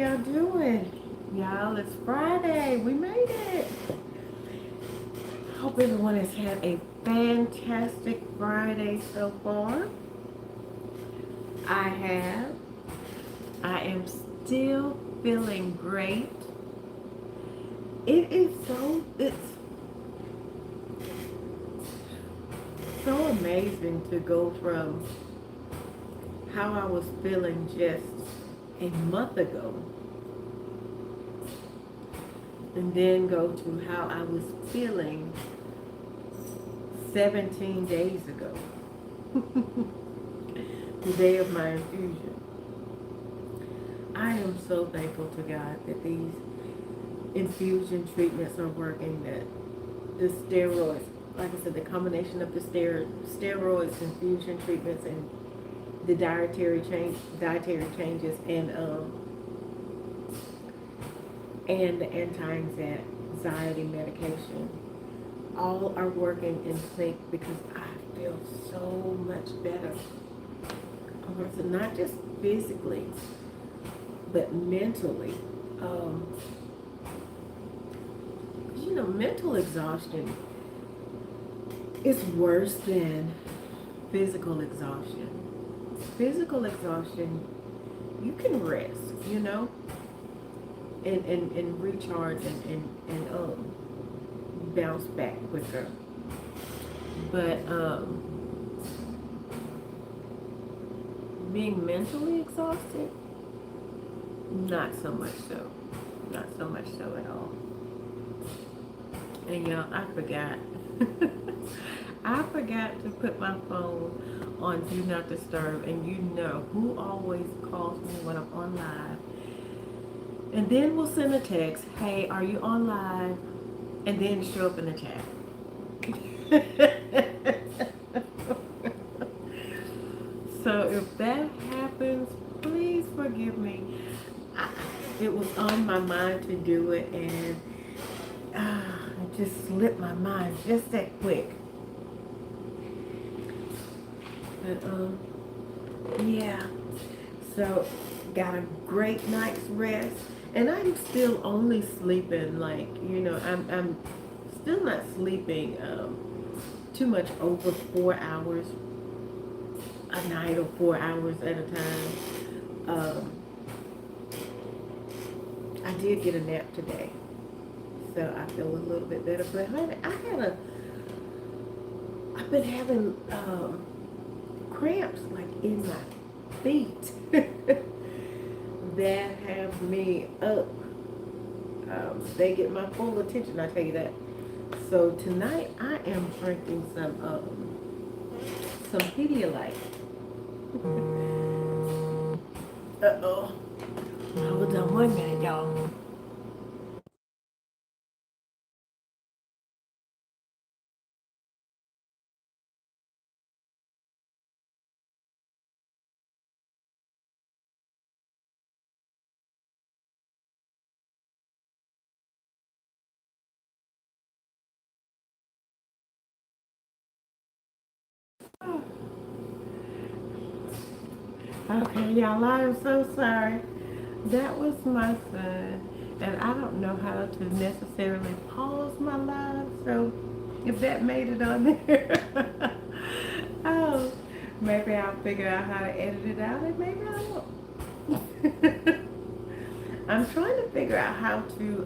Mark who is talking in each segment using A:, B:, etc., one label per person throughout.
A: y'all doing? Y'all, it's Friday. We made it. Hope everyone has had a fantastic Friday so far. I have. I am still feeling great. It's so amazing to go from how I was feeling just a month ago and then go to how I was feeling 17 days ago, the day of my infusion. I am so thankful to God that these infusion treatments are working, that the steroids, like I said, the combination of the steroids, infusion treatments, and the dietary changes, and the anti-anxiety medication, all are working in sync because I feel so much better. So not just physically, but mentally. Mental exhaustion is worse than physical exhaustion. Physical exhaustion, you can rest, and recharge and bounce back quicker. But being mentally exhausted, not so much so. Not so much so at all. And y'all, I forgot. I forgot to put my phone on Do Not Disturb, and you know who always calls me when I'm on live. And then we'll send a text, hey, are you on live? And then show up in the chat. So if that happens, please forgive me. It was on my mind to do it, and it just slipped my mind just that quick. But yeah, so got a great night's rest, and I'm still only sleeping I'm still not sleeping too much over 4 hours a night or 4 hours at a time. I did get a nap today, so I feel a little bit better. But honey, I've been having cramps like in my feet that have me up. They get my full attention, I tell you that. So tonight I am drinking some Pedialyte. Uh-oh. Hold on 1 minute, y'all. Okay, y'all, I am so sorry. That was my son, and I don't know how to necessarily pause my live, so if that made it on there, oh, maybe I'll figure out how to edit it out, and maybe I won't. I'm trying to figure out how to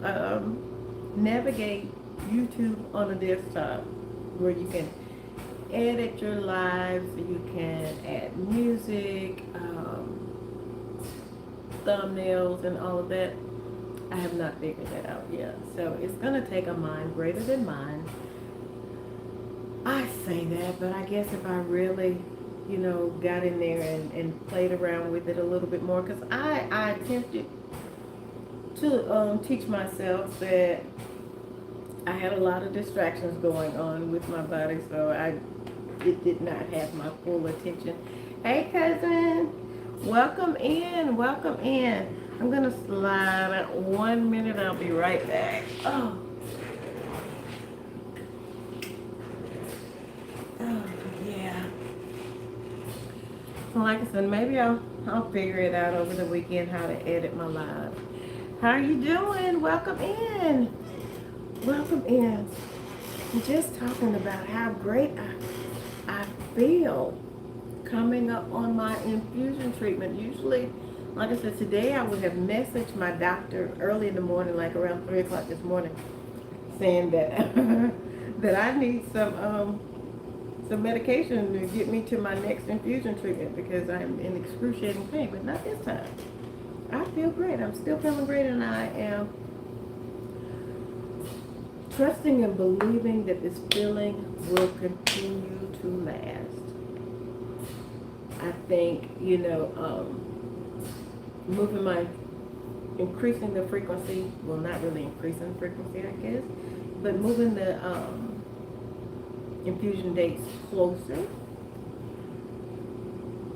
A: navigate YouTube on a desktop where you can edit your lives, you can add music, thumbnails, and all of that. I have not figured that out yet. So it's going to take a mind greater than mine. I say that, but I guess if I really, got in there and played around with it a little bit more, because I attempted to teach myself that I had a lot of distractions going on with my body, so it did not have my full attention. Hey, cousin, welcome in, welcome in. I'm gonna slide at 1 minute. I'll be right back. Oh, yeah. like I said, maybe I'll figure it out over the weekend how to edit my live. How are you doing? Welcome in. Welcome in. I'm just talking about how great I feel coming up on my infusion treatment. Usually, like I said, today I would have messaged my doctor early in the morning, like around 3 o'clock this morning, saying that that I need some medication to get me to my next infusion treatment because I'm in excruciating pain, but not this time. I feel great. I'm still feeling great, and I am trusting and believing that this feeling will continue to last. I think, increasing the frequency, well, not really increasing the frequency, I guess, but moving the infusion dates closer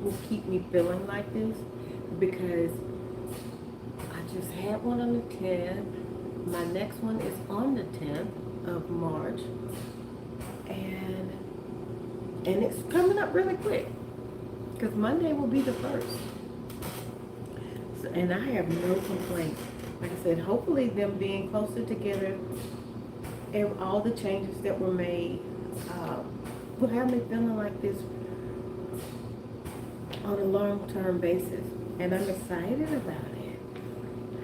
A: will keep me feeling like this, because I just had one on the 10th. My next one is on the 10th of March, and it's coming up really quick because Monday will be the 1st. So, and I have no complaints. Like I said, hopefully them being closer together, all the changes that were made will have me feeling like this on a long-term basis, and I'm excited about it.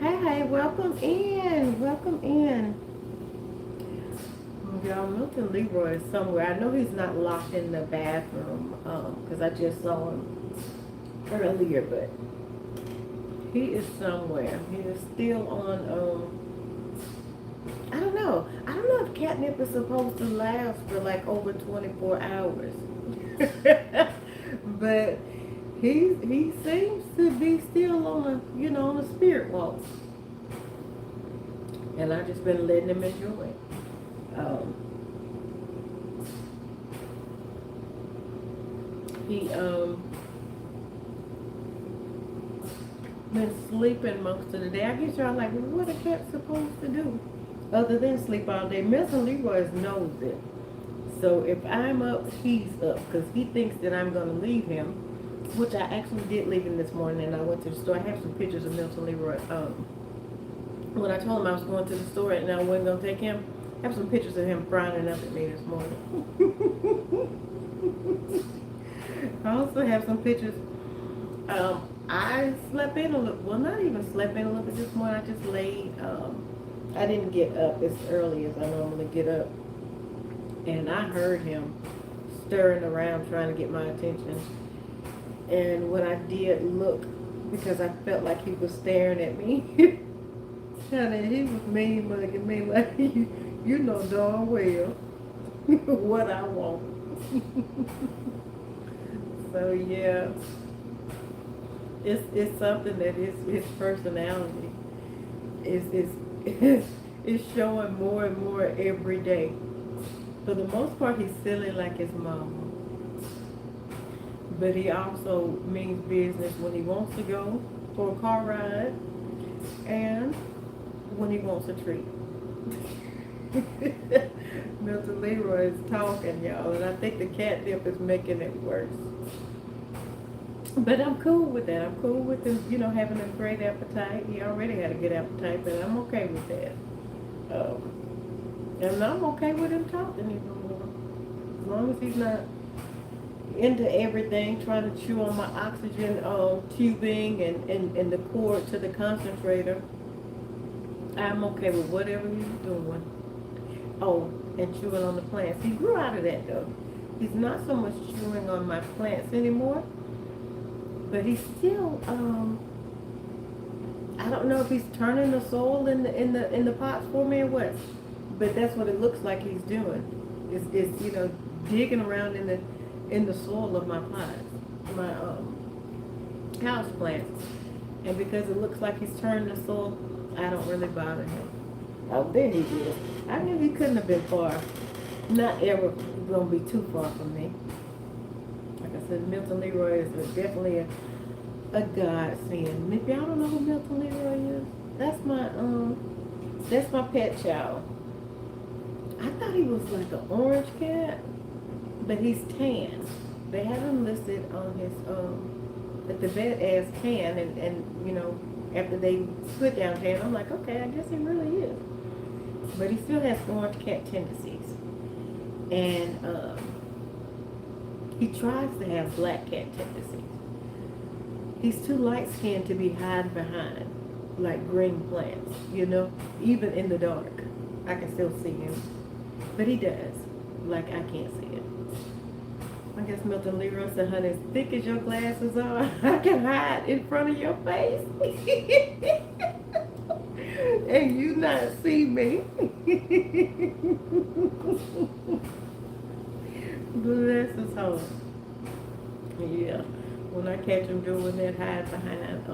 A: Hey, welcome in. Welcome in. Y'all, Milton Leroy is somewhere. I know he's not locked in the bathroom because I just saw him earlier, but he is somewhere. He is still on, I don't know. I don't know if catnip is supposed to last for like over 24 hours. But he seems to be still on a spirit walk. And I've just been letting him enjoy it. He been sleeping most of the day. I guess y'all like, what a cat's supposed to do other than sleep all day? Milton Leroy knows it. So if I'm up, he's up, because he thinks that I'm going to leave him, which I actually did leave him this morning, and I went to the store. I have some pictures of Milton Leroy. When I told him I was going to the store and I wasn't going to take him, I have some pictures of him frowning up at me this morning. I also have some pictures. I slept in a little, well, not even slept in a little bit this morning. I just laid, I didn't get up as early as I normally get up. And I heard him stirring around trying to get my attention. And when I did look, because I felt like he was staring at me, and he was mean mugging me like, you know darn well what I want. So yeah, it's something that his personality is showing more and more every day. For the most part, he's silly like his mama. But he also means business when he wants to go for a car ride and when he wants a treat. Milton Leroy is talking, y'all, and I think the catnip is making it worse. But I'm cool with that. I'm cool with him, having a great appetite. He already had a good appetite, but I'm okay with that. And I'm okay with him talking even more. As long as he's not into everything, trying to chew on my oxygen tubing and the cord to the concentrator, I'm okay with whatever he's doing. Oh, and chewing on the plants. He grew out of that though. He's not so much chewing on my plants anymore, but he's still I don't know if he's turning the soil in the pots for me or what, but that's what it looks like he's doing. Is digging around in the soil of my pots, my house plants, and because it looks like he's turning the soil, I don't really bother him. Oh, there he is. I knew he couldn't have been far. Not ever gonna be too far from me. Like I said, Milton Leroy is definitely a godsend. If y'all don't know who Milton Leroy is, that's my pet child. I thought he was like an orange cat, but he's tan. They have him listed on his that the vet ass can, and you know, after they put down can, I'm like, okay, I guess he really is. But he still has orange cat tendencies. And he tries to have black cat tendencies. He's too light skinned to be hiding behind like green plants, you know, even in the dark. I can still see him. But he does. Like I can't see it. I guess Milton Leroy said, honey, as thick as your glasses are, I can hide in front of your face. And you not see me. Bless his heart. Yeah. When I catch him doing that, hide behind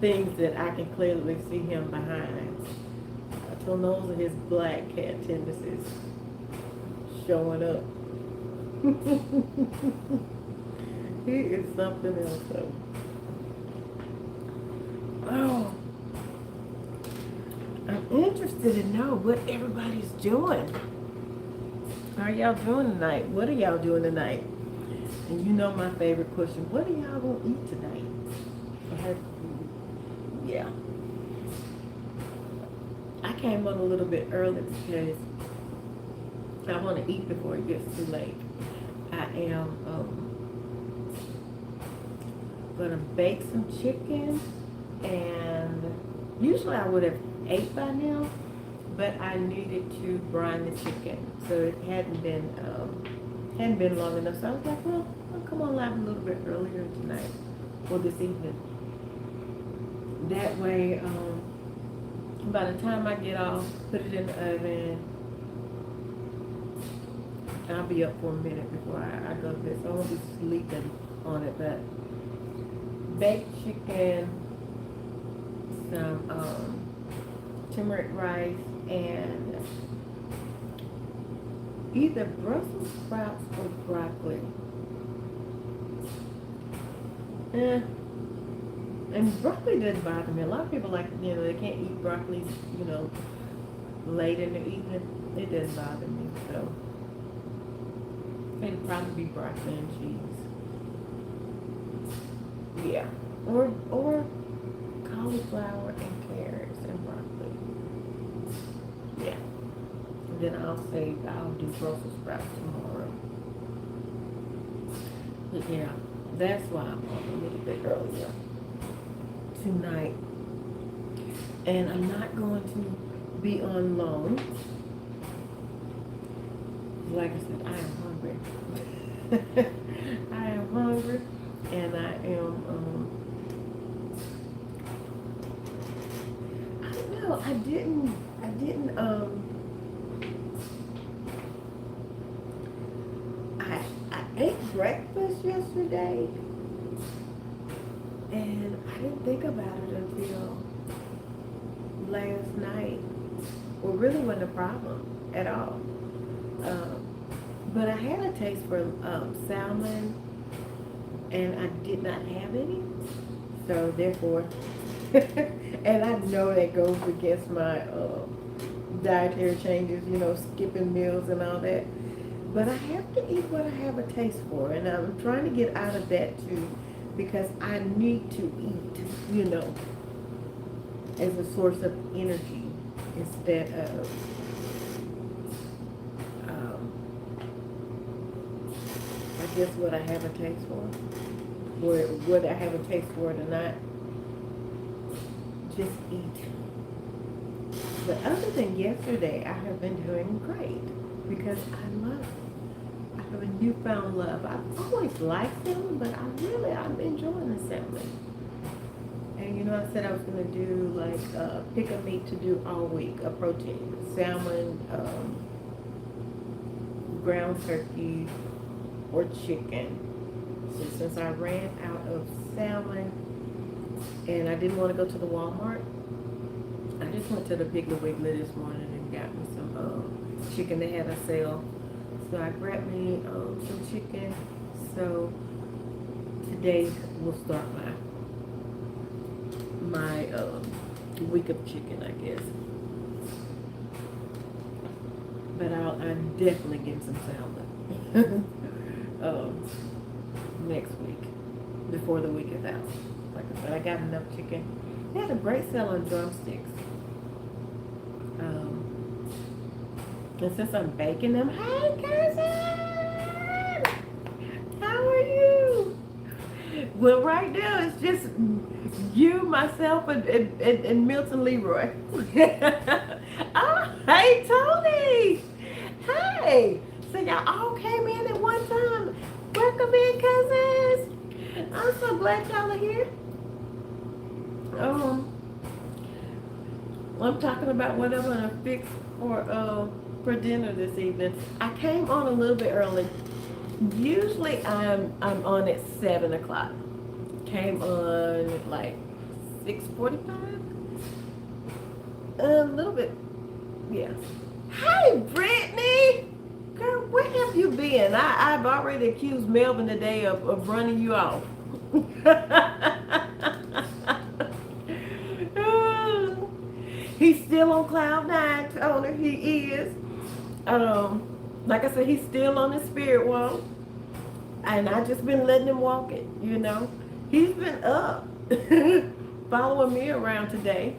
A: things that I can clearly see him behind. I told those are his black cat tendencies showing up. He is something else though. Oh, I'm interested to know what everybody's doing. How are y'all doing tonight? What are y'all doing tonight? And you know my favorite question, what are y'all gonna eat tonight? Yeah. I came on a little bit early because I want to eat before it gets too late. I am gonna bake some chicken, and usually I would have ate by now, but I needed to brine the chicken, so it hadn't been long enough. So I was like, well, I'll come on live a little bit earlier tonight or this evening. That way, by the time I get off, put it in the oven. I'll be up for a minute before I go to bed, so I won't be sleeping on it. But baked chicken, some turmeric rice, and either Brussels sprouts or broccoli. And broccoli doesn't bother me. A lot of people like, you know, they can't eat broccoli, you know, late in the evening. It doesn't bother me, so it'd probably be broccoli and cheese. Yeah. Or cauliflower and carrots and broccoli. Yeah. And then I'll do Brussels sprouts tomorrow. But yeah, that's why I'm on a little bit earlier tonight. And I'm not going to be on long. Like I said, I am hungry. I am hungry, and I am, I don't know, I didn't, I ate breakfast yesterday, and I didn't think about it until last night. Well, really wasn't a problem at all. But I had a taste for salmon, and I did not have any. So therefore, and I know that goes against my dietary changes, you know, skipping meals and all that. But I have to eat what I have a taste for, and I'm trying to get out of that too, because I need to eat, you know, as a source of energy instead of I guess what I have a taste for, or whether I have a taste for it or not, just eat. But other than yesterday, I have been doing great because I have a newfound love. I've always liked salmon, but I'm enjoying the salmon. And you know, I said I was going to do like pick a meat to do all week, a protein, salmon, ground turkey, or chicken. So since I ran out of salmon and I didn't want to go to the Walmart, I just went to the Piggly Wiggly this morning and got me some chicken they had a sale. So I grabbed me some chicken. So today we'll start my week of chicken, I guess. But I'm definitely getting some salmon. next week, before the week is out. Like I said, I got enough chicken. They had a great sale on drumsticks. And since I'm baking them, hey cousin, how are you? Well, right now it's just you, myself, and Milton Leroy. Oh, hey Tony. Hey. So y'all all came in at one time. Welcome in, cousins. I'm so glad y'all are here. I'm talking about what I'm gonna fix for dinner this evening. I came on a little bit early. Usually I'm on at 7 o'clock. Came on at like 6:45. A little bit, yeah. Hey, Brittany. Girl, where have you been? I've already accused Melvin today of running you off. He's still on cloud nine, Tony. He is. Like I said, he's still on the spirit walk. And I just been letting him walk it, you know. He's been up, following me around today.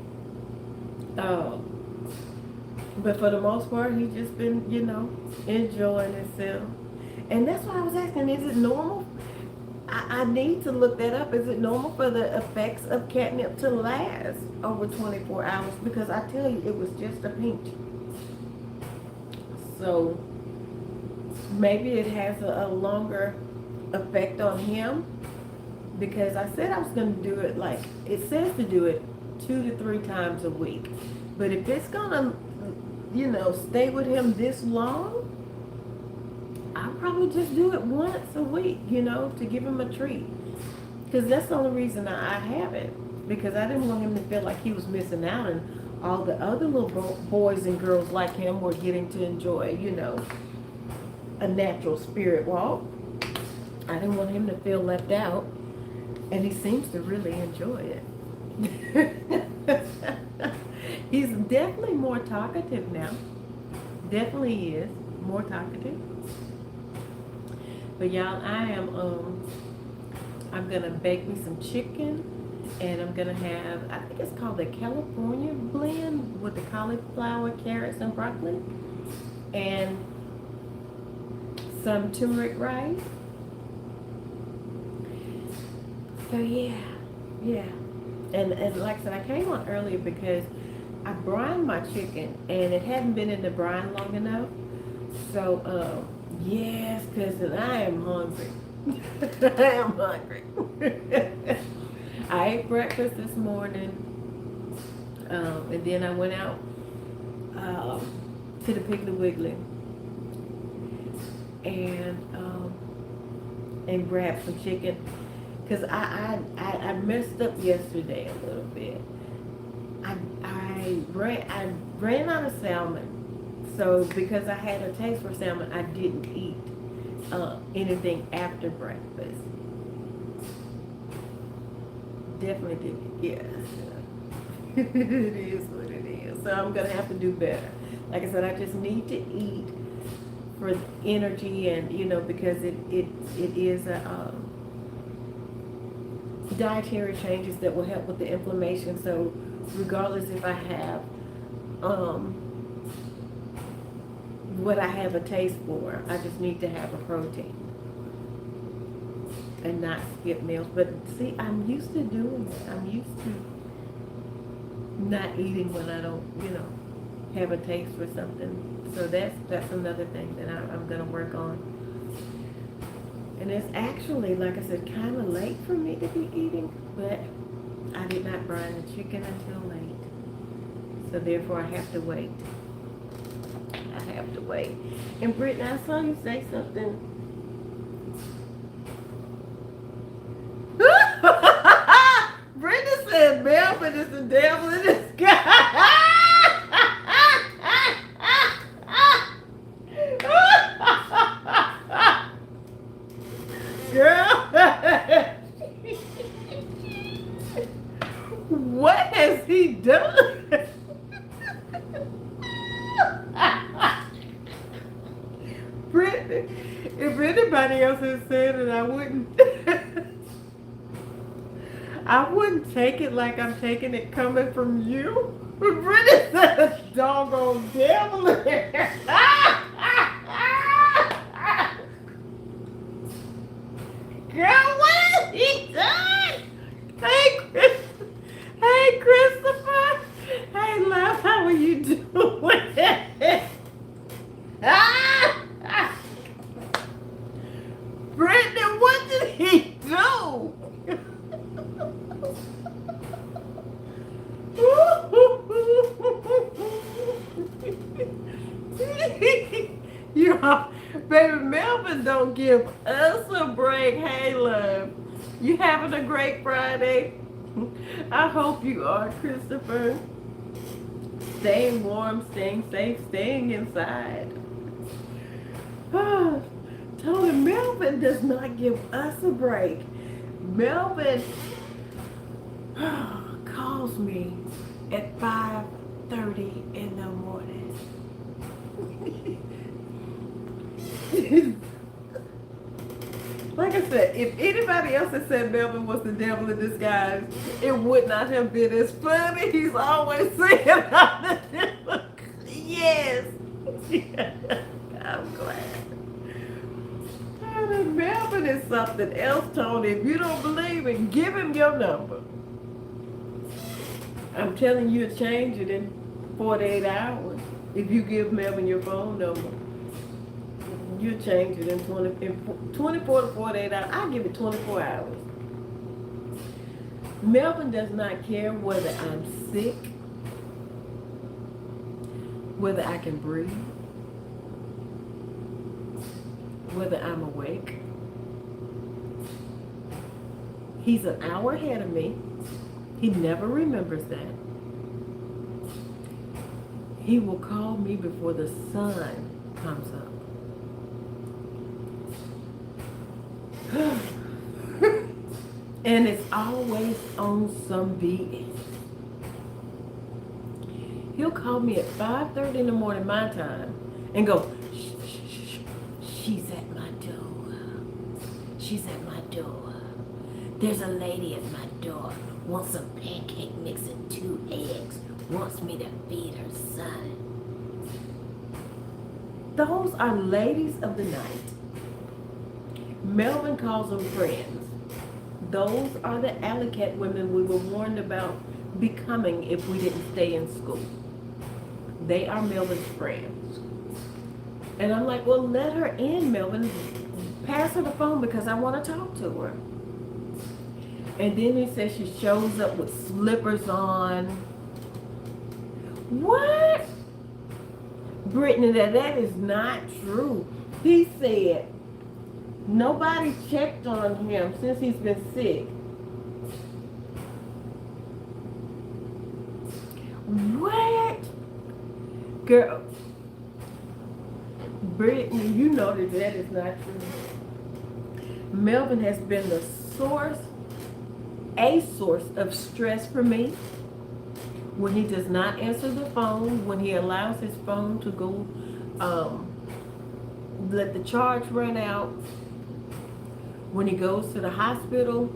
A: But for the most part, he's just been, you know, enjoying himself. And that's why I was asking, is it normal? I need to look that up. Is it normal for the effects of catnip to last over 24 hours? Because I tell you, it was just a pinch. So maybe it has a longer effect on him. Because I said I was going to do it, like, it says to do it 2 to 3 times a week. But if it's going to, you know, stay with him this long, I'll probably just do it once a week, you know, to give him a treat. Because that's the only reason I have it. Because I didn't want him to feel like he was missing out and all the other little boys and girls like him were getting to enjoy, you know, a natural spirit walk. I didn't want him to feel left out. And he seems to really enjoy it. He's definitely more talkative now. Definitely is more talkative. But y'all, I'm gonna bake me some chicken, and I'm gonna have, I think it's called the California blend with the cauliflower, carrots, and broccoli, and some turmeric rice. So yeah. And like I said, I came on earlier because I brined my chicken and it hadn't been in the brine long enough. So, yes, cousin, I am hungry. I am hungry. I ate breakfast this morning, and then I went out to the Piggly Wiggly and grabbed some chicken. Because I messed up yesterday a little bit. I ran out of salmon. So because I had a taste for salmon, I didn't eat anything after breakfast. Definitely didn't. Yes. It is what it is. So I'm going to have to do better. Like I said, I just need to eat for energy and, you know, because it is a... dietary changes that will help with the inflammation. So regardless if I have what I have a taste for, I just need to have a protein and not skip meals. But see, I'm used to doing it. I'm used to not eating when I don't, you know, have a taste for something. So that's another thing that I'm going to work on. And it's actually, like I said, kind of late for me to be eating, but I did not brine the chicken until late. So therefore, I have to wait. I have to wait. And Brittany, I saw you say something. Brittany said, Melvin is the devil in disguise. Girl, what has he done? Brittany, if anybody else had said it, I wouldn't. I wouldn't take it like I'm taking it coming from you. But Brittany said a doggone devil in there. Girl, what has he done? Hey, hey, Christopher. Hey, love, how are you doing? Brittany, what did he do? Yeah, baby, Melvin don't give us a break. Hey, love, you having a great Friday? I hope you are, Christopher. Staying warm, staying safe, staying inside. Tony, Melvin does not give us a break. Melvin calls me at 5:30 in the morning. Like I said, if anybody else had said Melvin was the devil in disguise, it would not have been as funny. He's always saying I'm the devil. Yes. I'm glad. Melvin is something else, Tony. If you don't believe it, give him your number. I'm telling you to change it in 48 hours. If you give Melvin your phone number, you change it in 24 to 48 hours. I'll give it 24 hours. Melvin does not care whether I'm sick, whether I can breathe, whether I'm awake. He's an hour ahead of me. He never remembers that. He will call me before the sun comes up. And it's always on some BS. He'll call me at 5:30 in the morning my time and go, shh, shh, shh, she's at my door. She's at my door. There's a lady at my door. Wants some pancake mix and 2 eggs. Wants me to feed her son. Those are ladies of the night. Melvin calls them friends. Those are the alley cat women we were warned about becoming if we didn't stay in school. They are Melvin's friends. And I'm like, well, let her in, Melvin. Pass her the phone because I want to talk to her. And then he says she shows up with slippers on. What? Brittany, that is not true. He said nobody checked on him since he's been sick. What? Girl, Brittany, you know that is not true. Melvin has been a source of stress for me. When he does not answer the phone, when he allows his phone to go, let the charge run out, when he goes to the hospital,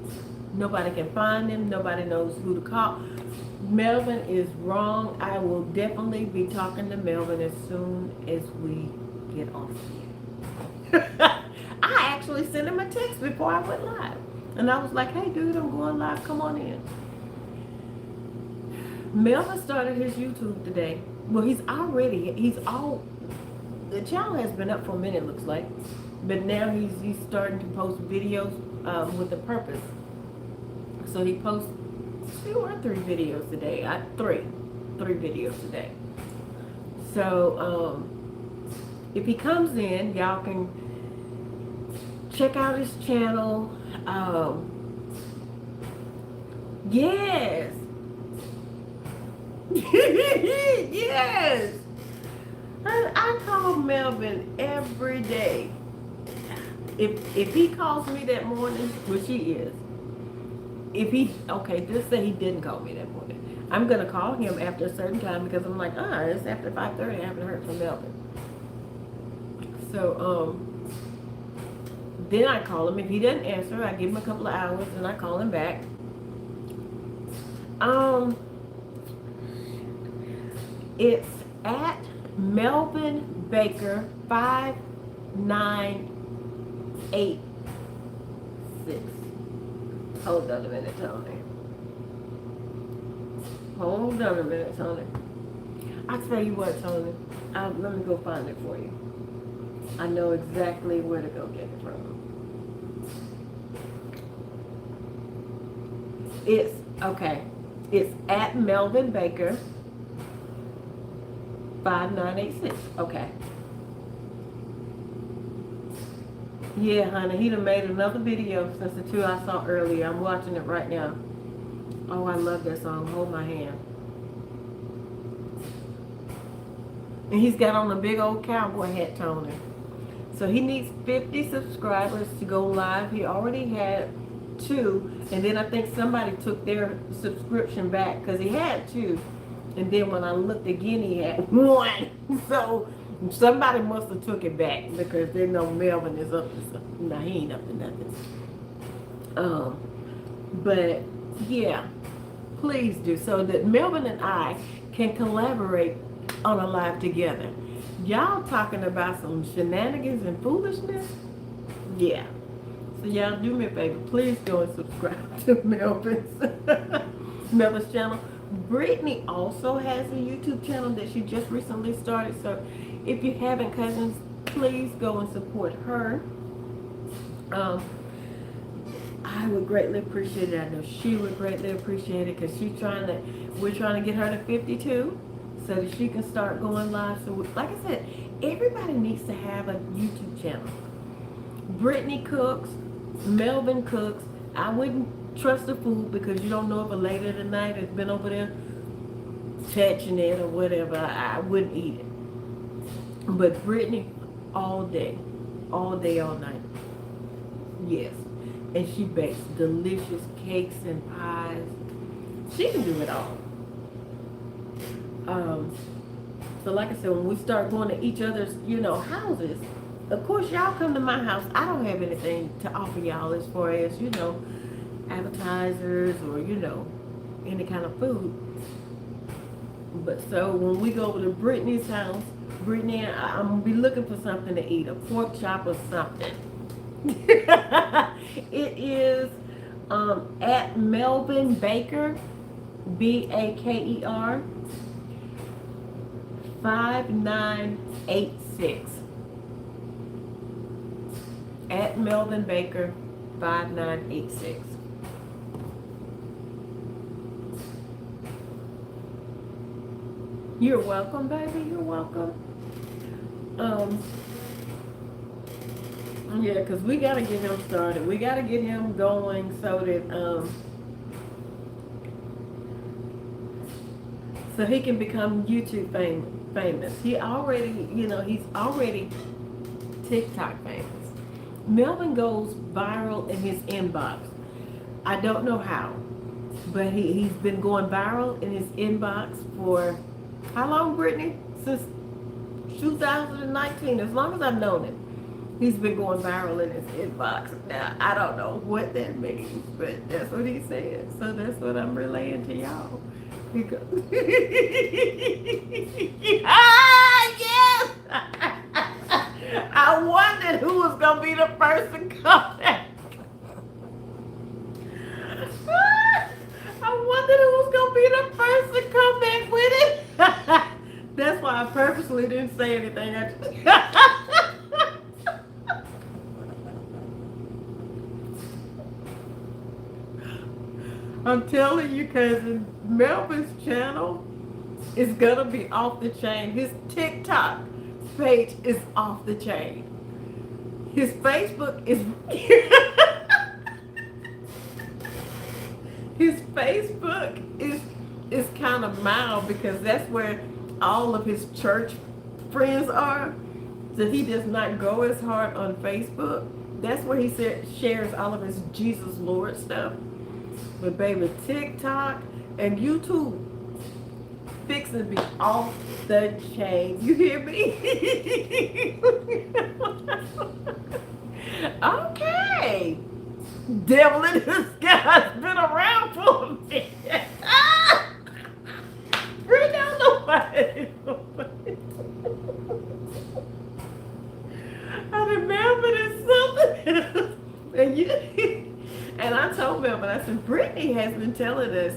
A: nobody can find him, nobody knows who to call. Melvin is wrong. I will definitely be talking to Melvin as soon as we get off here. I actually sent him a text before I went live. And I was like, hey dude, I'm going live, come on in. Melvin started his YouTube today. Well, the channel has been up for a minute, looks like. But now he's starting to post videos with a purpose. So he posts 2 or 3 videos a day. Three videos a day. So if he comes in, y'all can check out his channel. Yes. Yes. I call Melvin every day. If he calls me that morning, which he is, just say he didn't call me that morning. I'm gonna call him after a certain time because I'm like, it's after 5:30. I haven't heard from Melvin. So then I call him. If he doesn't answer, I give him a couple of hours and I call him back. Um, it's at Melvin Baker 5986. Hold on a minute, Tony. Hold on a minute, Tony. I tell you what, Tony. Let me go find it for you. I know exactly where to go get it from. It's okay. It's at Melvin Baker 5986. Okay. Yeah, honey, he done made another video since the two I saw earlier. I'm watching it right now. Oh, I love that song. Hold my hand. And he's got on a big old cowboy hat, Tony. So he needs 50 subscribers to go live. He already had 2. And then I think somebody took their subscription back because he had 2. And then when I looked again, he had 1. So somebody must have took it back because they know Melvin is up to something. No, he ain't up to nothing. But yeah, please do so that Melvin and I can collaborate on a live together. Y'all talking about some shenanigans and foolishness? Yeah. So y'all do me a favor. Please go and subscribe to Melvin's channel. Brittany also has a YouTube channel that she just recently started. So if you haven't, cousins, please go and support her. I would greatly appreciate it. I know she would greatly appreciate it because we're trying to get her to 52 so that she can start going live. So like I said, everybody needs to have a YouTube channel. Brittany cooks, Melvin cooks. I wouldn't trust the food because you don't know if a lady tonight has been over there touching it or whatever. I wouldn't eat it. But Brittany, all day, all night. Yes. And she bakes delicious cakes and pies. She can do it all. So like I said, when we start going to each other's, houses, of course y'all come to my house. I don't have anything to offer y'all as far as, appetizers or, any kind of food. But so when we go over to Brittany's house, Brittany, I'm going to be looking for something to eat, a pork chop or something. It is at Melvin Baker, Baker 5986. At Melvin Baker 5986. You're welcome, baby. You're welcome. Yeah, because we got to get him started. We got to get him going so that so he can become YouTube famous. He's already TikTok famous. Melvin goes viral in his inbox. I don't know how, but he's been going viral in his inbox for how long, Brittany? Since 2019, as long as I've known him. He's been going viral in his inbox. Now, I don't know what that means, but that's what he said. So that's what I'm relaying to y'all. He goes, yes! I wondered who was going to be the first to come back. I wondered who was going to be the first to come back with it. That's why I purposely didn't say anything. I'm telling you, cousin, Melvin's channel is gonna be off the chain. His TikTok page is off the chain. His Facebook is his Facebook is kind of mild because that's where all of his church friends are. So he does not go as hard on Facebook. That's where he shares all of his Jesus Lord stuff. But baby, TikTok and YouTube fixing to be off the chain. You hear me? Okay. Devil in disguise been around for a minute. Brittany has been telling us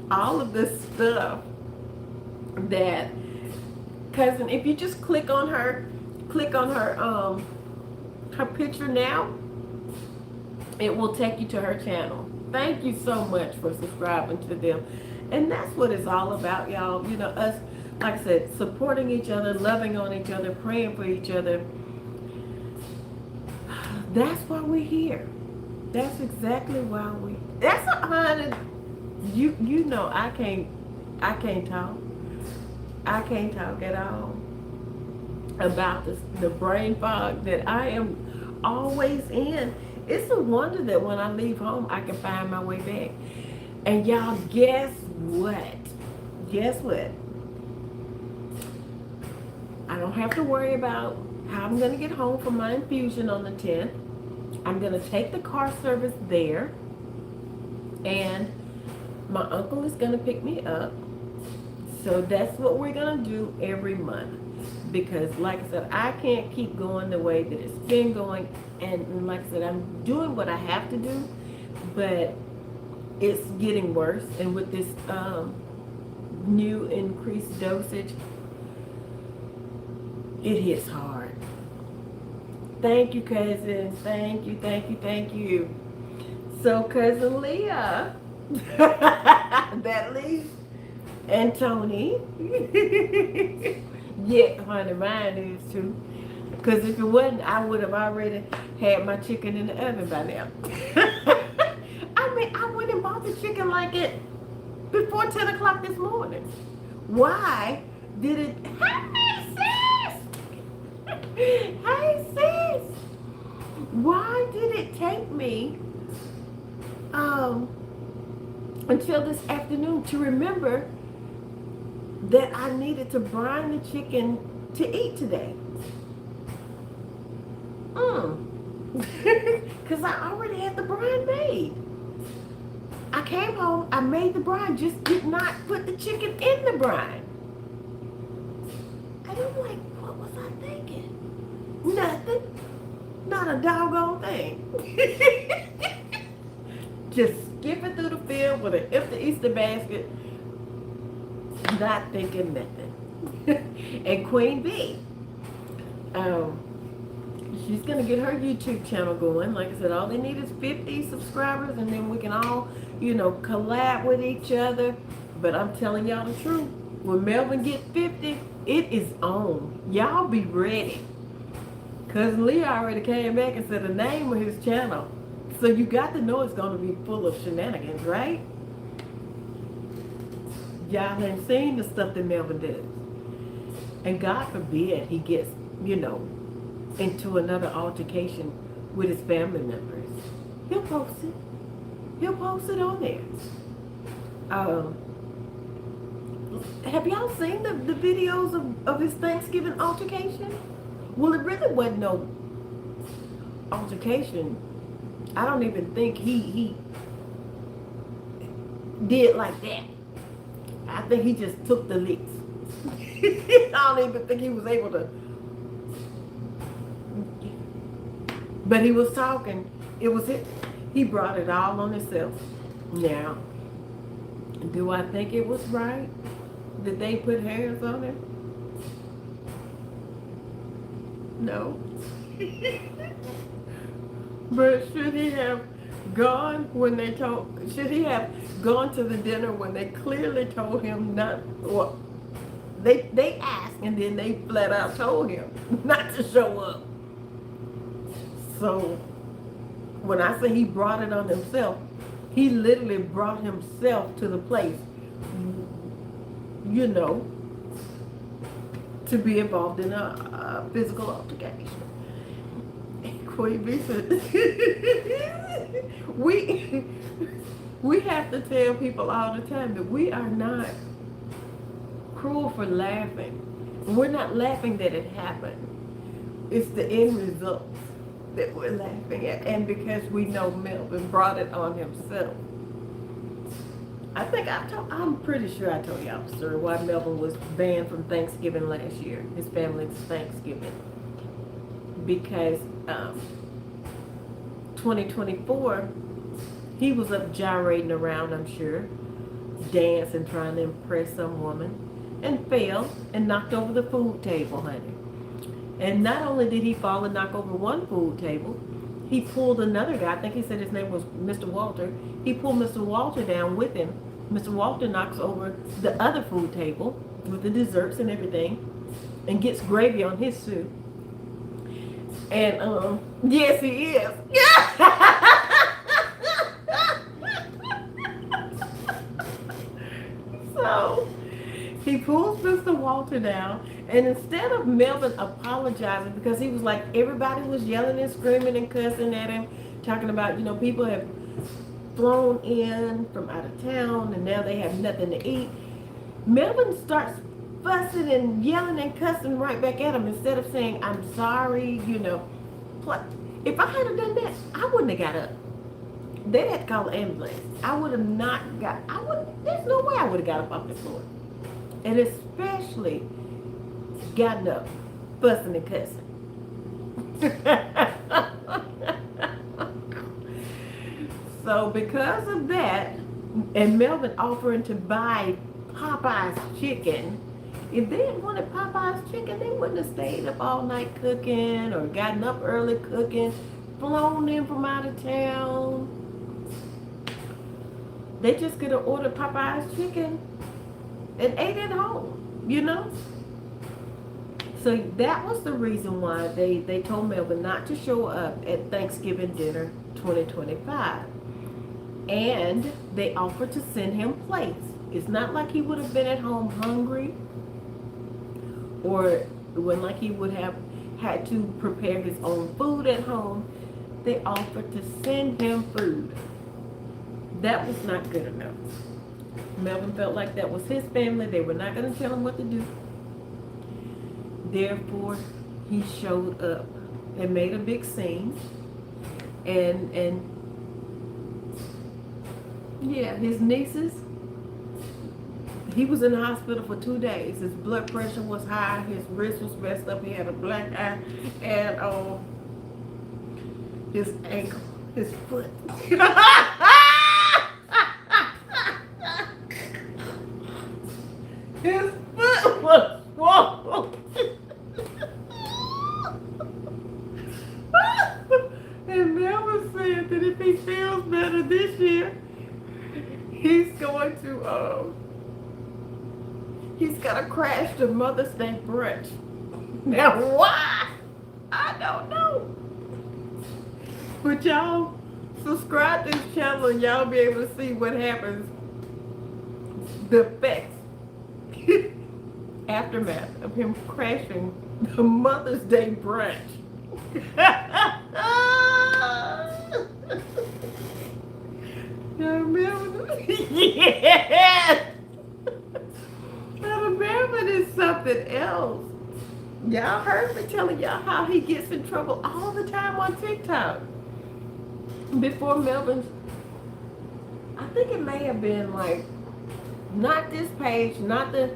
A: all of this stuff that cousin, if you just click on her her picture now, it will take you to her channel. Thank you so much for subscribing to them. And that's what it's all about, y'all. You know, us, like I said, supporting each other, loving on each other, praying for each other. That's why we're here. That's exactly why that's a honor. You know I can't talk. I can't talk at all about the brain fog that I am always in. It's a wonder that when I leave home, I can find my way back. And y'all, guess what? Guess what? I don't have to worry about how I'm going to get home from my infusion on the 10th. I'm going to take the car service there. And my uncle is going to pick me up. So that's what we're going to do every month. Because like I said, I can't keep going the way that it's been going. And like I said, I'm doing what I have to do. But it's getting worse. And with this new increased dosage, it hits hard. Thank you, cousin. Thank you, thank you, thank you. So, cousin Leah, that leaves, and Tony. Yeah, honey, mine is too. Because if it wasn't, I would have already had my chicken in the oven by now. I mean, I went and bought the chicken like it before 10 o'clock this morning. Why did it? Hey, sis! Hey, sis! Why did it take me until this afternoon to remember that I needed to brine the chicken to eat today? Because I already had the brine made. I came home, I made the brine, just did not put the chicken in the brine. And I'm like, what was I thinking? Nothing. Not a doggone thing. Just skipping through the field with an empty Easter basket, not thinking nothing. And Queen Bee, she's going to get her YouTube channel going. Like I said, all they need is 50 subscribers, and then we can all, you know, collab with each other. But I'm telling y'all the truth. When Melvin gets 50, it is on. Y'all be ready. Cousin Leah already came back and said the name of his channel. So you got to know it's going to be full of shenanigans, right? Y'all ain't seen the stuff that Melvin does. And God forbid he gets, you know, into another altercation with his family members. He'll post it. He'll post it on there. Have y'all seen the videos of his Thanksgiving altercation? Well, it really wasn't no altercation. I don't even think he did like that. I think he just took the licks. I don't even think he was able to. But he was talking. It was it. He brought it all on himself. Now, do I think it was right that they put hands on him? No. But should he have gone when they told? Should he have gone to the dinner when they clearly told him not? Well, they asked and then they flat out told him not to show up. So when I say he brought it on himself, he literally brought himself to the place, you know, to be involved in a physical altercation. Queen Bee said, we have to tell people all the time that we are not cruel for laughing. We're not laughing that it happened. It's the end results that we're laughing at. And because we know Melvin brought it on himself. I think I'm pretty sure I told y'all the story why Melvin was banned from Thanksgiving last year, his family's Thanksgiving. Because 2024, He was up gyrating around, I'm sure, dancing, trying to impress some woman, and fell and knocked over the food table, honey. And not only did he fall and knock over one food table, he pulled another guy. I think he said his name was Mr. Walter. He pulled Mr. Walter down with him. Mr. Walter knocks over the other food table with the desserts and everything and gets gravy on his soup. And yes, he is. So he pulls Mr. Walter down, and instead of Melvin apologizing, because he was like, everybody was yelling and screaming and cussing at him, talking about, people have flown in from out of town and now they have nothing to eat. Melvin starts fussing and yelling and cussing right back at him instead of saying, I'm sorry, If I had done that, I wouldn't have got up. They'd have to call the ambulance. There's no way I would have got up off the floor. And especially gotten up, fussing and cussing. So because of that, and Melvin offering to buy Popeye's chicken, if they had wanted Popeye's chicken, they wouldn't have stayed up all night cooking or gotten up early cooking, flown in from out of town. They just could have ordered Popeye's chicken and ate at home, So that was the reason why they told Melvin not to show up at Thanksgiving dinner 2025. And they offered to send him plates. It's not like he would have been at home hungry, or it wasn't like he would have had to prepare his own food at home. They offered to send him food. That was not good enough. Melvin felt like that was his family. They were not going to tell him what to do. Therefore, he showed up and made a big scene. And yeah, his nieces, he was in the hospital for 2 days. His blood pressure was high. His wrist was messed up. He had a black eye. And his ankle, his foot. His foot was swollen. And Melvin said that if he feels better this year, he's going to crash the Mother's Day brunch. Now why? I don't know. But y'all subscribe to this channel and y'all be able to see what happens. The effects. Aftermath of him crashing the Mother's Day brunch. Yes! Now Melvin is something else. Y'all heard me telling y'all how he gets in trouble all the time on TikTok. Before Melvin's, I think it may have been like, not this page, not the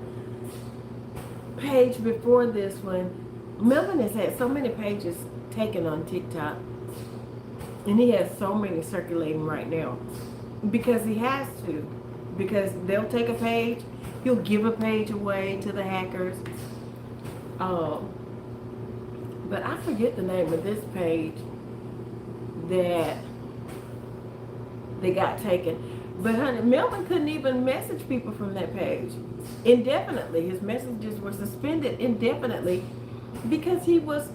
A: page before this one. Melvin has had so many pages taken on TikTok, and he has so many circulating right now because he has to, because they'll take a page, he'll give a page away to the hackers. But I forget the name of this page that they got taken. But honey, Melvin couldn't even message people from that page indefinitely. His messages were suspended indefinitely because he was,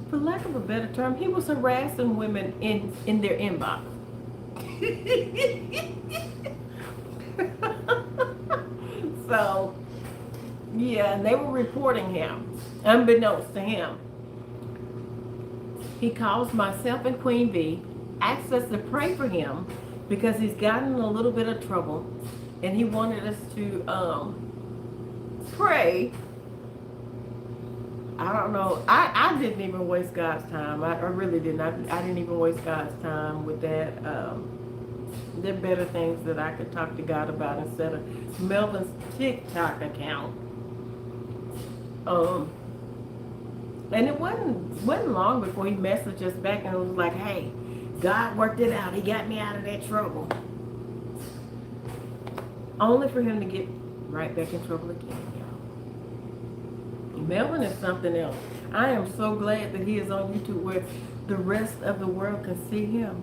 A: for lack of a better term, he was harassing women in their inbox. So, yeah, and they were reporting him, unbeknownst to him. He calls myself and Queen Bee, asks us to pray for him because he's gotten in a little bit of trouble, and he wanted us to pray. I don't know. I didn't even waste God's time. I really didn't. I didn't even waste God's time with that. There are better things that I could talk to God about instead of Melvin's TikTok account. And it wasn't long before he messaged us back and was like, hey, God worked it out. He got me out of that trouble. Only for him to get right back in trouble again, y'all. Melvin is something else. I am so glad that he is on YouTube where the rest of the world can see him.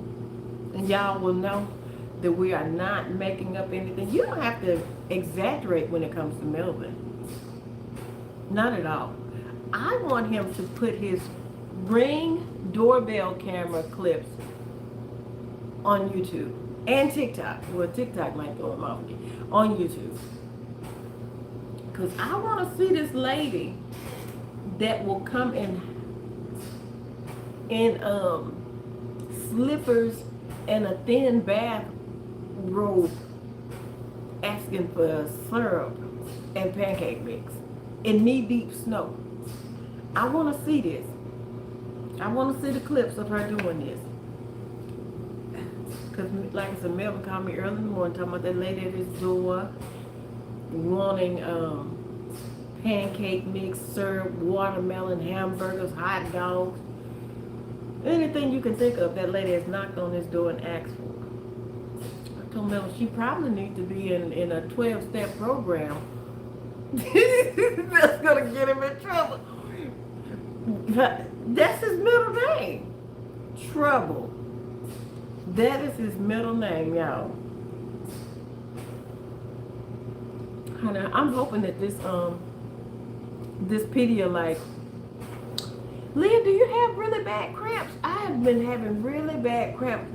A: And y'all will know that we are not making up anything. You don't have to exaggerate when it comes to Melvin. Not at all. I want him to put his Ring doorbell camera clips on YouTube and TikTok. Well, TikTok might throw him off again. On YouTube. Because I want to see this lady that will come in slippers and a thin bath robe asking for syrup and pancake mix in knee-deep snow. I want to see this. I want to see the clips of her doing this. Because, like I said, Melvin called me early in the morning talking about that lady at his door wanting pancake mix, syrup, watermelon, hamburgers, hot dogs. Anything you can think of, that lady has knocked on his door and asked for. I told Melvin she probably needs to be in a 12-step program. That's going to get him in trouble. That's his middle name. Trouble. That is his middle name, y'all. I'm hoping that this Pedialyte. Leah, do you have really bad cramps? I have been having really bad cramps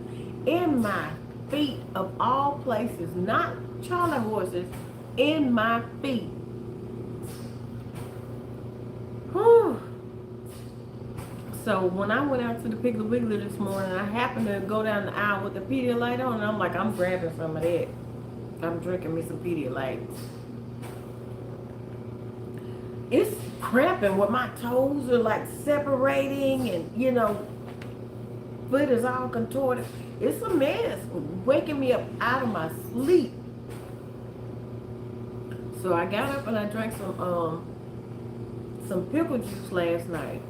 A: in my feet of all places, not Charlie horses, in my feet. Whew. So when I went out to the Piggly Wiggly this morning, I happened to go down the aisle with the Pedialyte on, and I'm like, I'm grabbing some of that. I'm drinking me some Pedialyte. It's cramping where my toes are like separating and, foot is all contorted. It's a mess. Waking me up out of my sleep. So I got up and I drank some pickle juice last night.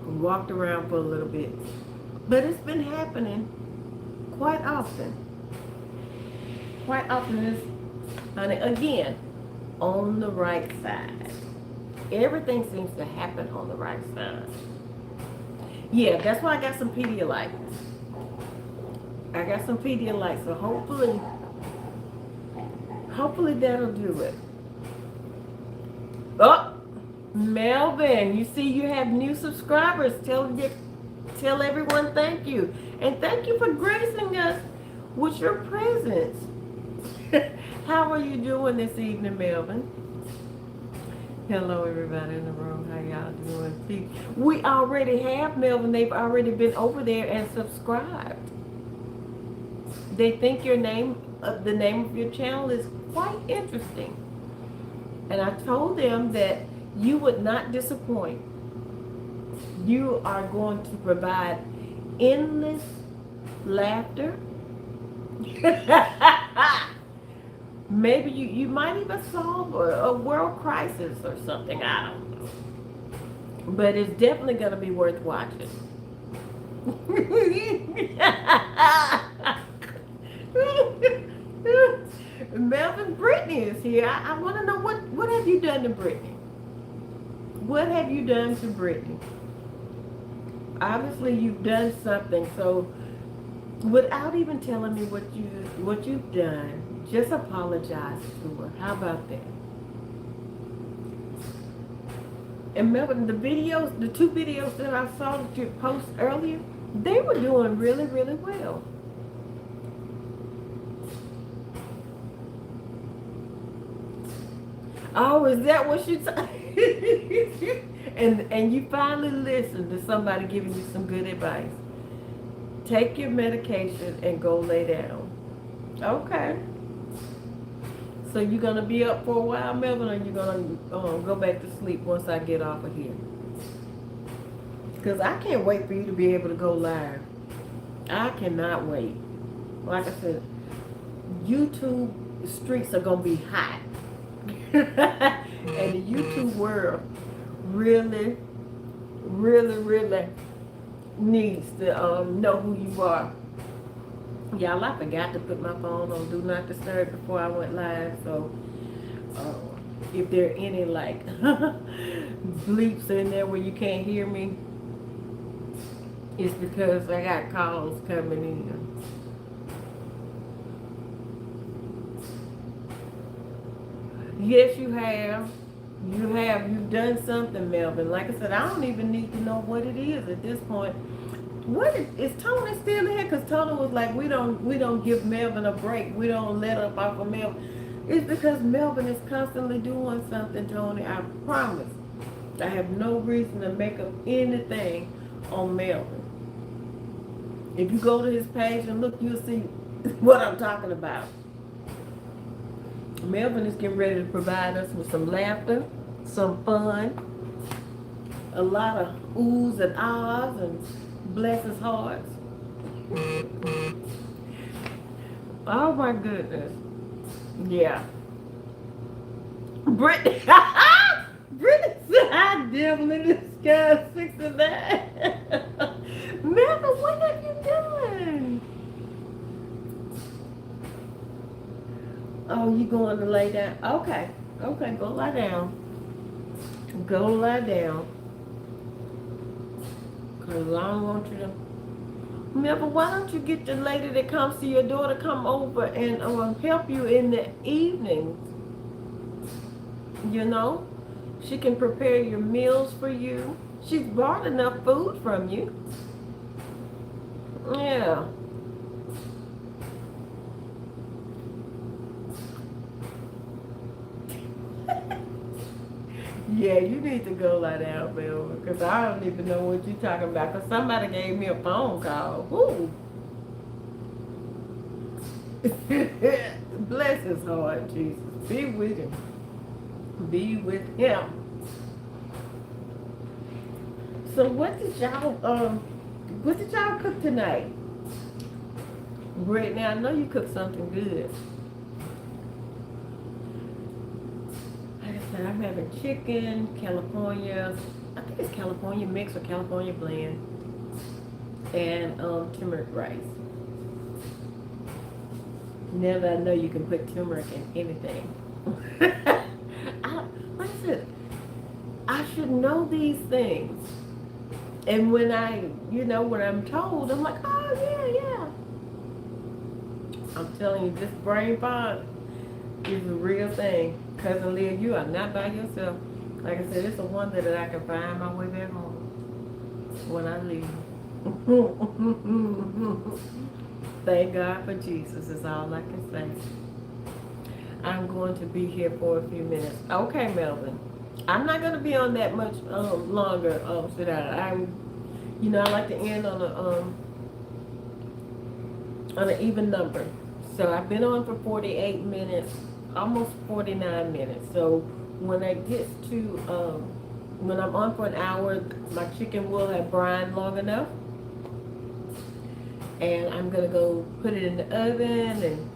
A: Walked around for a little bit. But it's been happening quite often. Quite often, honey, again, on the right side. Everything seems to happen on the right side. Yeah, that's why I got some Pedialyte. I got some Pedialyte, so hopefully that'll do it. Oh! Melvin, you see you have new subscribers. Tell everyone thank you. And thank you for gracing us with your presence. How are you doing this evening, Melvin? Hello, everybody in the room. How y'all doing? See, we already have Melvin. They've already been over there and subscribed. They think the name of your channel is quite interesting. And I told them that you would not disappoint. You are going to provide endless laughter. Maybe you might even solve a world crisis or something. I don't know. But it's definitely going to be worth watching. Melvin, Brittany is here. I want to know what have you done to Brittany? What have you done to Brittany? Obviously, you've done something. So, without even telling me what you've done, just apologize to her. How about that? And Melvin, the two videos that I saw that you posted earlier, they were doing really, really well. Oh, is that what you said? And you finally listened to somebody giving you some good advice. Take your medication and go lay down. Okay. So you're going to be up for a while, Melvin, or you're going to go back to sleep once I get off of here? Because I can't wait for you to be able to go live. I cannot wait. Like I said, YouTube streets are going to be hot. And the YouTube world really, really, really needs to know who you are. Y'all, I forgot to put my phone on Do Not Disturb before I went live, so uh, if there are any like bleeps in there where you can't hear me, it's because I got calls coming in. Yes, you have. You've done something, Melvin. Like I said, I don't even need to know what it is at this point. What is Tony still here? Because Tony was like, we don't give Melvin a break. We don't let up off of Melvin. It's because Melvin is constantly doing something, Tony. I promise. I have no reason to make up anything on Melvin. If you go to his page and look, you'll see what I'm talking about. Melvin is getting ready to provide us with some laughter, some fun, a lot of oohs and ahs, and bless his heart. Oh my goodness. Yeah. Brittany, Brittany said, I devil in the sky 69. Melvin, what have you done? Oh, you going to lay down? Okay. Okay, go lie down. Go lie down. Because I don't want you to... Melvin, why don't you get the lady that comes to your door to come over and help you in the evenings? You know? She can prepare your meals for you. She's bought enough food from you. Yeah. Yeah, you need to go lie down, Bill, because I don't even know what you're talking about. Because somebody gave me a phone call. Woo! Bless his heart, Jesus. Be with him. Be with him. So what did y'all cook tonight? Brittany, I know you cooked something good. I'm having chicken, California, I think it's California mix or California blend, and turmeric rice. Now that I know you can put turmeric in anything. Like I said, I should know these things. And when when I'm told, I'm like, oh yeah. I'm telling you, this brain fog is a real thing. Cousin Leah, you are not by yourself. Like I said, it's a wonder that I can find my way back home when I leave. Thank God for Jesus is all I can say. I'm going to be here for a few minutes. Okay, Melvin. I'm not going to be on that much longer, sweetheart. I like to end on an even number. So I've been on for 48 minutes. Almost 49 minutes. So when I get to when I'm on for an hour, my chicken will have brined long enough, and I'm gonna go put it in the oven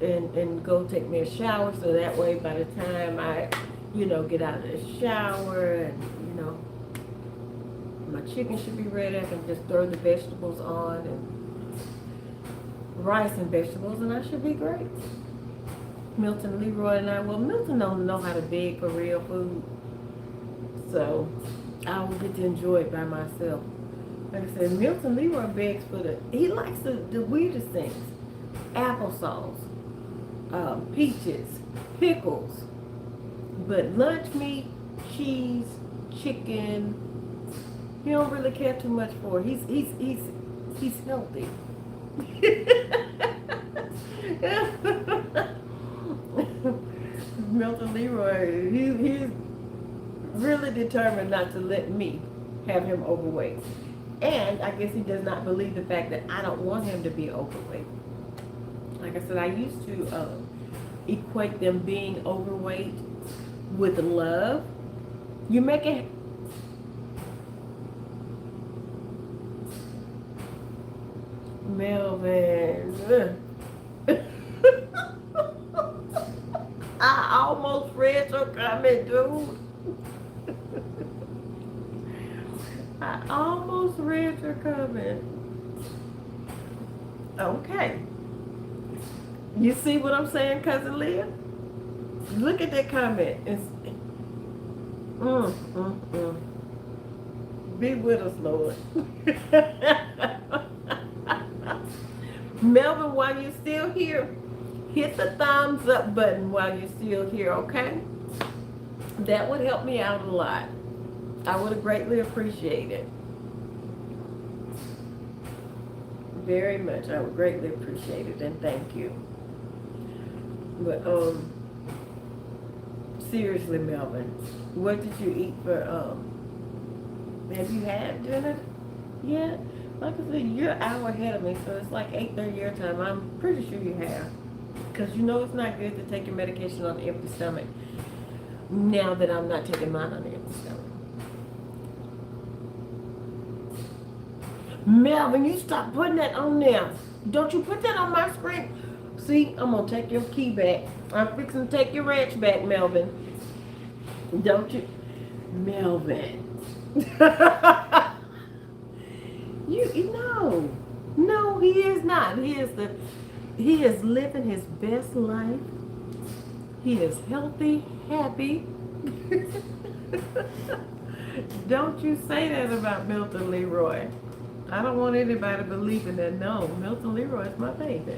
A: and go take me a shower, so that way by the time I get out of the shower and my chicken should be ready, I can just throw the vegetables on and rice and vegetables, and I should be great. Milton, Leroy, and Milton don't know how to beg for real food, so I will get to enjoy it by myself. Like I said, Milton Leroy begs for he likes the weirdest things. Applesauce, peaches, pickles, but lunch meat, cheese, chicken, he don't really care too much for. He's healthy. Milton Leroy, he's really determined not to let me have him overweight. And I guess he does not believe the fact that I don't want him to be overweight. Like I said, I used to equate them being overweight with love. You make it... Melvin. I almost read your comment, dude. I almost read your comment. Okay. You see what I'm saying, Cousin Leah? Look at that comment. It's, mm, mm, mm. Be with us, Lord. Melvin, while you're still here, hit the thumbs up button while you're still here, okay? That would help me out a lot. I would greatly appreciate it. Very much. I would greatly appreciate it, and thank you. But seriously, Melvin, what did you eat for have you had dinner yet? Like I said, you're an hour ahead of me, so it's like 8:30 your time. I'm pretty sure you have. Because you know it's not good to take your medication on an empty stomach. Now that I'm not taking mine on an empty stomach. Melvin, you stop putting that on there. Don't you put that on my screen. See, I'm going to take your key back. I'm fixing to take your ranch back, Melvin. Don't you? Melvin. you know. No, he is not. He is living his best life. He is healthy, happy. Don't you say that about Milton Leroy. I don't want anybody believing that. No, Milton Leroy is my baby.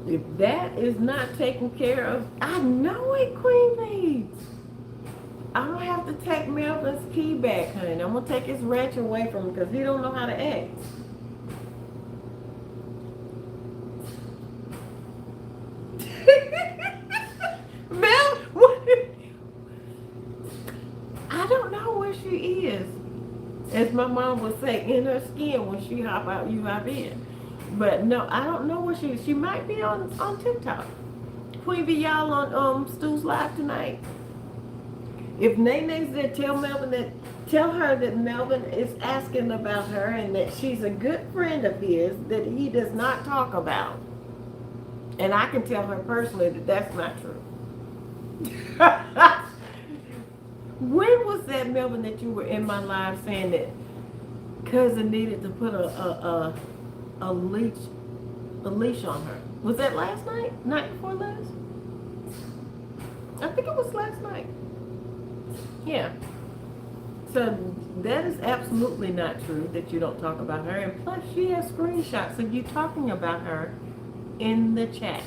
A: If that is not taken care of, I know it, Queen Bee. I'm going to have to take Melvin's key back, honey. I'm going to take his ranch away from him because he don't know how to act. Mel, I don't know where she is. As my mom would say, in her skin. When she hop out, you hop in. But no, I don't know where she is. She might be on TikTok. Queen Bee, y'all on Stu's Live tonight. If Nene's there, tell her that Melvin is asking about her and that she's a good friend of his that he does not talk about. And I can tell her personally that that's not true. When was that, Melvin, that you were in my live saying that cousin needed to put a leash on her? Was that last night? Night before last? I think it was last night. Yeah. So that is absolutely not true that you don't talk about her. And plus she has screenshots of you talking about her in the chat.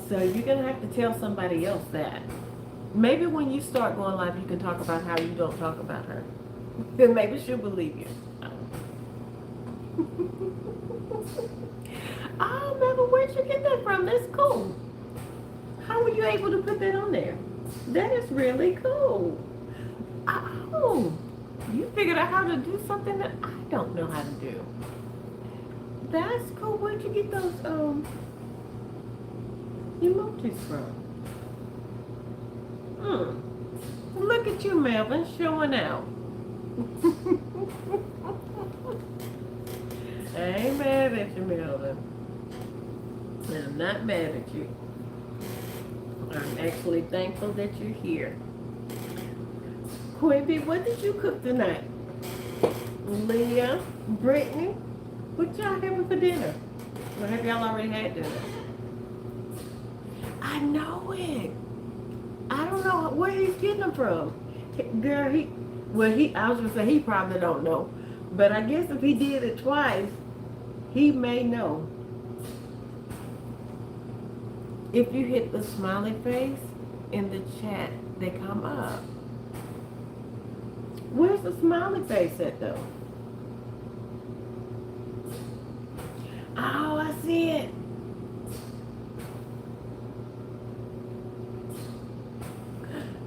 A: So you're going to have to tell somebody else that. Maybe when you start going live, you can talk about how you don't talk about her. Then maybe she'll believe you. Oh, Melvin, where'd you get that from? That's cool. How were you able to put that on there? That is really cool. Oh, you figured out how to do something that I don't know how to do. That's cool. Where'd you get those emojis from? Look at you, Melvin, showing out. I ain't mad at you, Melvin. I'm not mad at you. I'm actually thankful that you're here. Queen Bee, what did you cook tonight? Leah, Brittany, what y'all having for dinner? Or have y'all already had dinner? I know it. I don't know where he's getting them from. Girl, I was going to say he probably don't know. But I guess if he did it twice, he may know. If you hit the smiley face in the chat, they come up. Where's the smiley face at though? Oh, I see it.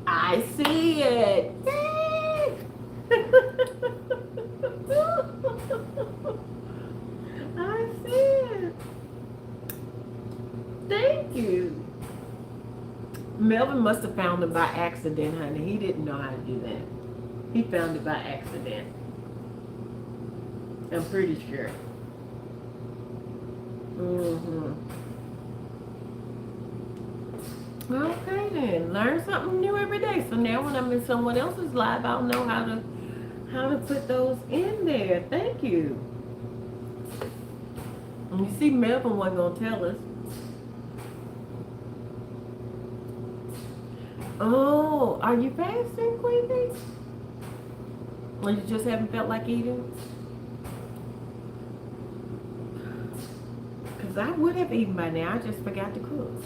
A: I see it. I see it. Thank you. Melvin must have found it by accident, honey. He didn't know how to do that. He found it by accident. I'm pretty sure. Okay then, learn something new every day. So now when I'm in someone else's live, I'll know how to put those in there. Thank you. And you see, Melvin wasn't gonna tell us. Oh, are you fasting, Queen Bee? Or you just haven't felt like eating? Because I would have eaten by now. I just forgot to cook.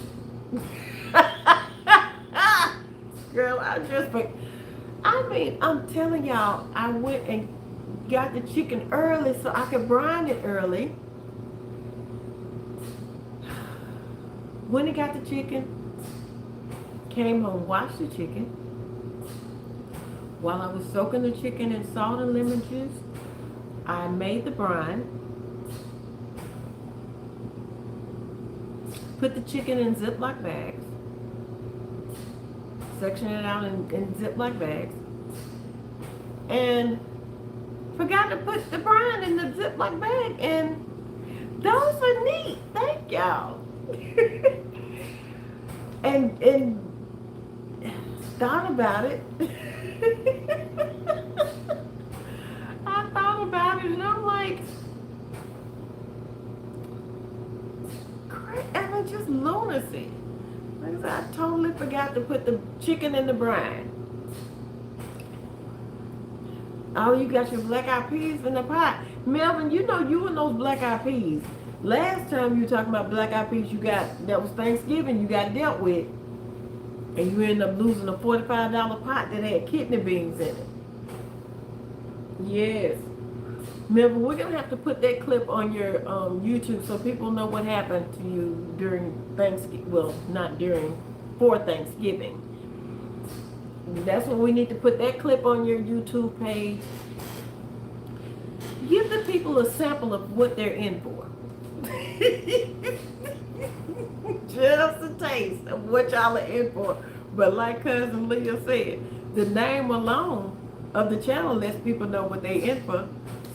A: Girl, I mean, I'm telling y'all, I went and got the chicken early so I could brine it early. When I got the chicken, came home, washed the chicken. While I was soaking the chicken in salt and lemon juice, I made the brine. Put the chicken in Ziploc bags. Section it out in Ziploc bags. And forgot to put the brine in the Ziploc bag. And those are neat. Thank y'all. and thought about it. I thought about it and I'm like, and it's just lunacy. Like I said, I totally forgot to put the chicken in the brine. Oh, you got your black eyed peas in the pot. Melvin, you know you and those black eyed peas. Last time you were talking about black eyed peas that was Thanksgiving, you got dealt with. And you ended up losing a $45 pot that had kidney beans in it. Yes. Melvin, we're going to have to put that clip on your YouTube so people know what happened to you during Thanksgiving. Well, not during, for Thanksgiving. That's when we need to put that clip on your YouTube page. Give the people a sample of what they're in for. Just a taste of what y'all are in for. But like Cousin Leah said, the name alone of the channel lets people know what they're in for.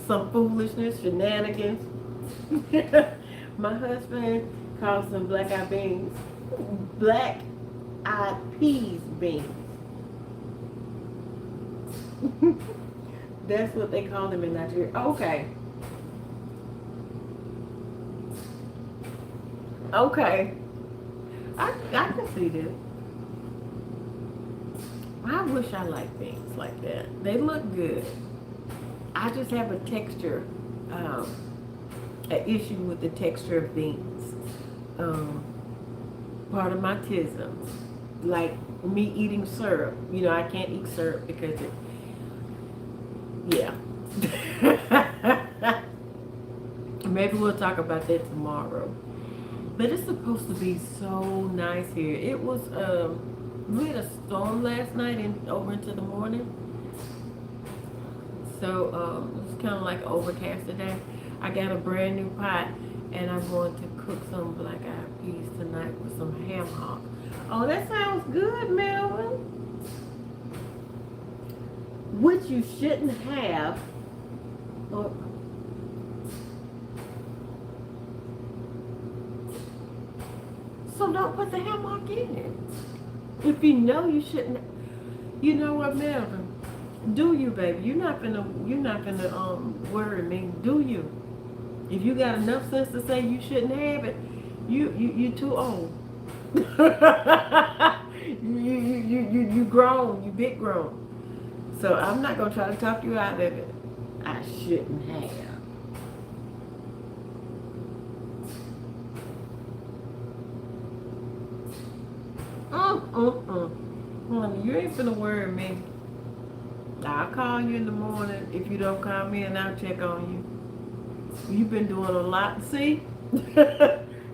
A: Some foolishness, shenanigans. My husband calls them black eyed beans. Black eyed peas beans. That's what they call them in Nigeria. Okay. Okay. I can see this. I wish I liked things like that. They look good. I just have a texture, an issue with the texture of beans. Part of my tism. Like me eating syrup. You know, I can't eat syrup because it, yeah. Maybe we'll talk about that tomorrow. But it's supposed to be so nice here. It was, we had a storm last night and over into the morning. So it was kind of like overcast today. I got a brand new pot and I'm going to cook some black eyed peas tonight with some ham hock. Oh, that sounds good, Melvin. Which you shouldn't have. So don't put the ham hock in it. If you know you shouldn't. You know what, Melvin? Do you, baby? You're not gonna worry me, do you? If you got enough sense to say you shouldn't have it, you too old. you grown, you big grown. So I'm not gonna try to talk you out of it. I shouldn't have. Honey, you ain't finna worry me. I'll call you in the morning. If you don't call me, and I'll check on you. You've been doing a lot. See?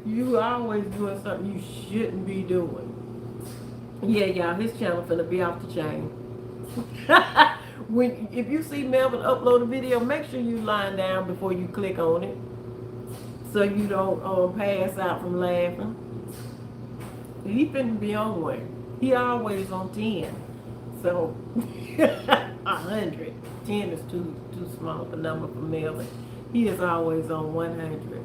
A: You always doing something you shouldn't be doing. Yeah, y'all, his channel finna be off the chain. If you see Melvin upload a video, make sure you lie down before you click on it. So you don't pass out from laughing. He finna be on one. He always on 10. So 100. 10 is too small of a number for Melvin. He is always on 100.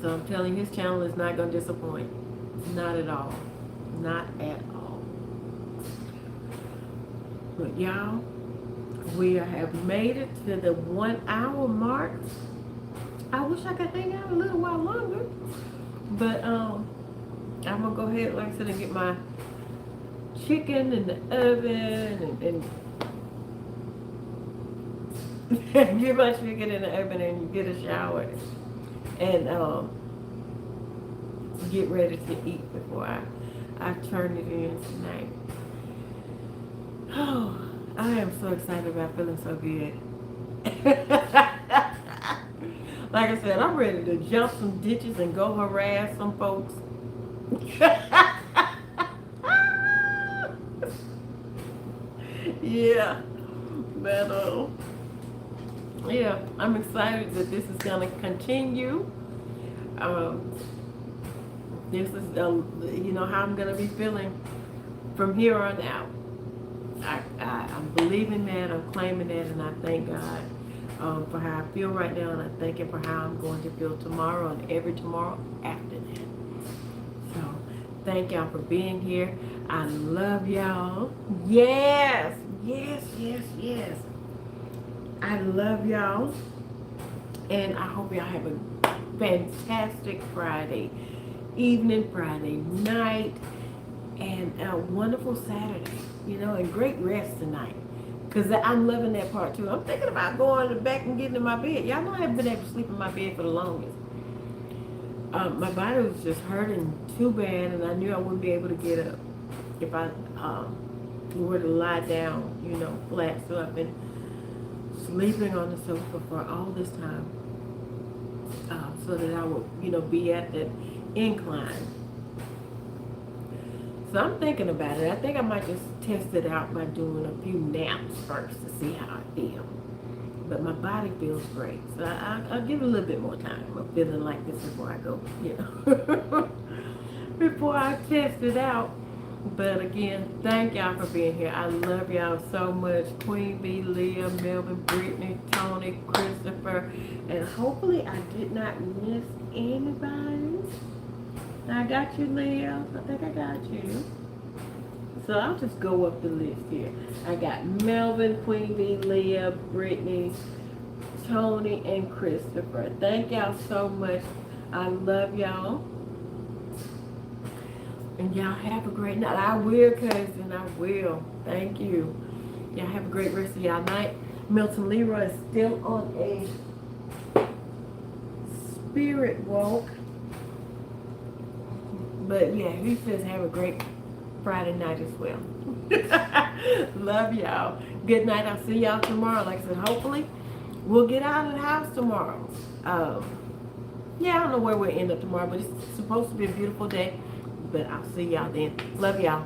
A: So I'm telling you, his channel is not going to disappoint. Not at all. Not at all. But y'all, We have made it to the 1 hour mark. I wish I could hang out a little while longer. But I'm gonna go ahead, like I said, and get my chicken in the oven and get my chicken in the oven and get a shower and get ready to eat before I turn it in tonight. Oh, I am so excited about feeling so good. Like I said, I'm ready to jump some ditches and go harass some folks. Yeah, but yeah, I'm excited that this is gonna continue. Um, this is how I'm gonna be feeling from here on out. I'm believing that, I'm claiming that, and I thank God for how I feel right now, and I thank Him for how I'm going to feel tomorrow and every tomorrow after that. So, thank y'all for being here. I love y'all. Yes, yes, yes, yes. I love y'all, and I hope y'all have a fantastic Friday evening, Friday night, and a wonderful Saturday, and great rest tonight. Because I'm loving that part too. I'm thinking about going back and getting in my bed. Y'all know I haven't been able to sleep in my bed for the longest. My body was just hurting too bad, and I knew I wouldn't be able to get up if I were to lie down, flat. So I've been sleeping on the sofa for all this time, so that I would, be at that incline. So I'm thinking about it. I think I might just test it out by doing a few naps first to see how I feel. But my body feels great. So I'll give it a little bit more time of feeling like this before I go, before I test it out. But again, thank y'all for being here. I love y'all so much. Queen Bee, Leah, Melvin, Brittany, Tony, Christopher. And hopefully I did not miss anybody. I got you, Leah. I think I got you. So I'll just go up the list here. I got Melvin, Queen Bee, Leah, Brittany, Tony, and Christopher. Thank y'all so much. I love y'all. And y'all have a great night. I will, cousin. I will. Thank you. Y'all have a great rest of y'all night. Milton Leroy is still on a spirit walk. But yeah, he says have a great Friday night as well. Love y'all. Good night. I'll see y'all tomorrow. Like I said, hopefully we'll get out of the house tomorrow. Yeah, I don't know where we'll end up tomorrow, but it's supposed to be a beautiful day. But I'll see y'all then. Love y'all.